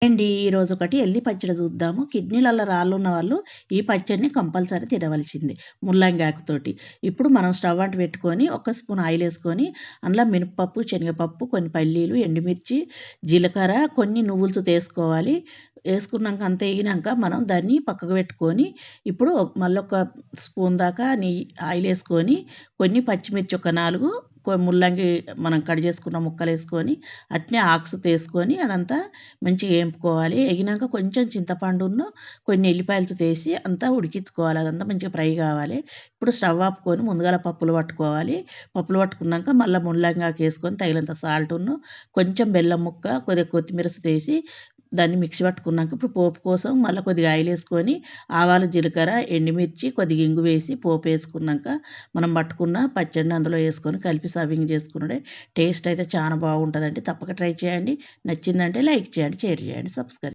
అండి ఈరోజు ఒకటి ఎల్లి పచ్చడి చూద్దాము. కిడ్నీలలో రాళ్ళు ఉన్న వాళ్ళు ఈ పచ్చడిని కంపల్సరీ తినవలసిందే ముల్లంగి ఆకుతోటి. ఇప్పుడు మనం స్టవ్ అంట పెట్టుకొని ఒక స్పూన్ ఆయిల్ వేసుకొని అందులో మినపప్పు, శనగపప్పు, కొన్ని పల్లీలు, ఎండుమిర్చి, జీలకర్ర, కొన్ని నువ్వులతో వేసుకోవాలి. వేసుకున్నాక అంత వేగినాక మనం దాన్ని పక్కకు పెట్టుకొని ఇప్పుడు మళ్ళొక స్పూన్ దాకా ఆయిల్ వేసుకొని కొన్ని పచ్చిమిర్చి ఒక 4 ముల్లంగి మనం కట్ చేసుకున్న ముక్కలేసుకొని అట్నే ఆకుసుత వేసుకొని అదంతా మంచిగా ఏంపుకోవాలి. ఎగినాక కొంచెం చింతపండును, కొన్ని ఎల్లిపాయలు వేసి అంతా ఉడికించుకోవాలి. అదంతా మంచిగా ఫ్రై కావాలి. ఇప్పుడు స్టవ్ ఆపుకొని ముందుగాల పప్పులు పట్టుకోవాలి. పప్పులు పట్టుకున్నాక మళ్ళీ ముల్లంగి ఆకు వేసుకొని తగినంత సాల్టును, కొంచెం బెల్లం ముక్క, కొద్దిగా కొత్తిమీర వేసి దాన్ని మిక్సీ పట్టుకున్నాక ఇప్పుడు పోపు కోసం మళ్ళీ కొద్దిగా ఆయిల్ వేసుకొని ఆవాలు, జీలకర్ర, ఎండుమిర్చి, కొద్దిగా ఇంగు వేసి పోపు వేసుకున్నాక మనం పట్టుకున్న పచ్చడిని అందులో వేసుకొని కలిపి సర్వింగ్ చేసుకున్నాడే టేస్ట్ అయితే చాలా బాగుంటుందండి. తప్పక ట్రై చేయండి. నచ్చిందంటే లైక్ చేయండి, షేర్ చేయండి, సబ్స్క్రైబ్